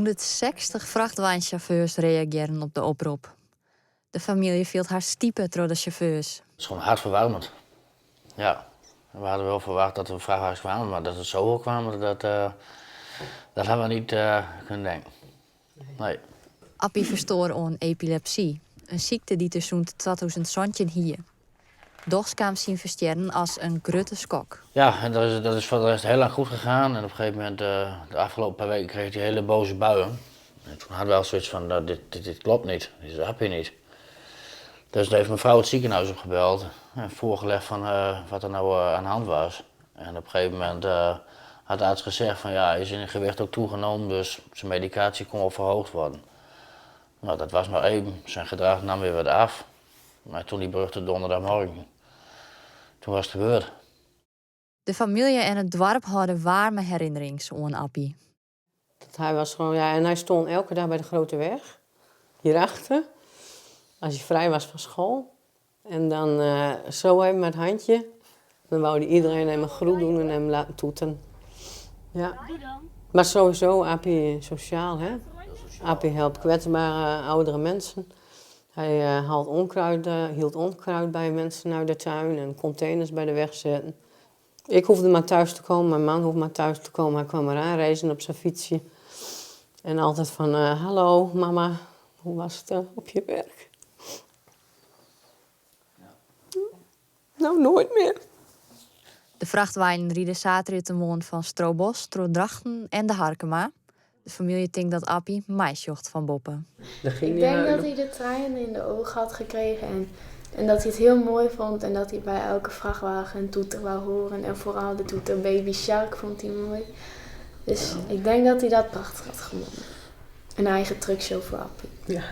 160 vrachtwagenchauffeurs reageren op de oproep. De familie viel haar stiepen door de chauffeurs. Het is gewoon hartverwarmend. Ja, we hadden wel verwacht dat er vrachtwagens kwamen, maar dat het zo hoog kwamen, dat hadden we niet kunnen denken. Nee. Appie verstoor aan epilepsie, een ziekte die tussen 2017 hier. Doch kwam zien versterren als een grote schok. Ja, en dat is voor de rest heel lang goed gegaan. En op een gegeven moment, de afgelopen paar weken, kreeg hij hele boze buien. En toen hadden we al zoiets van, dit klopt niet, dit is Appie niet. Dus toen heeft mijn vrouw het ziekenhuis opgebeld en voorgelegd van wat er nou aan de hand was. En op een gegeven moment had de arts gezegd van ja, hij is in gewicht ook toegenomen, dus zijn medicatie kon wel verhoogd worden. Nou, dat was maar even. Zijn gedrag nam weer wat af. Maar toen die beruchte donderdagmorgen, toen was het gebeurd. De familie en het dorp hadden warme herinneringen aan Appie. Hij was gewoon, ja, en hij stond elke dag bij de grote weg, hierachter. Als hij vrij was van school. En dan zo even met het handje. Dan wou hij iedereen hem een groet doen en hem laten toeten. Ja. Maar sowieso, Appie sociaal, hè. Appie helpt kwetsbare oudere mensen. Hij hield onkruid bij mensen naar de tuin en containers bij de weg zetten. Ik hoefde maar thuis te komen, mijn man hoefde maar thuis te komen. Hij kwam eraan reizen op zijn fietsje. En altijd van, hallo mama, hoe was het op je werk? Nou, nooit meer. De vrachtwagen rieden zaterdag de mond van Stroobos, Drachten en de Harkema. De familie denkt dat Appie meisjocht van Boppen. Ik denk dat hij de trein in de ogen had gekregen en dat hij het heel mooi vond. En dat hij bij elke vrachtwagen een toeter wou horen. En vooral de toeter Baby Shark vond hij mooi. Dus ik denk dat hij dat prachtig had gevonden. Een eigen truckshow voor Appie. Ja.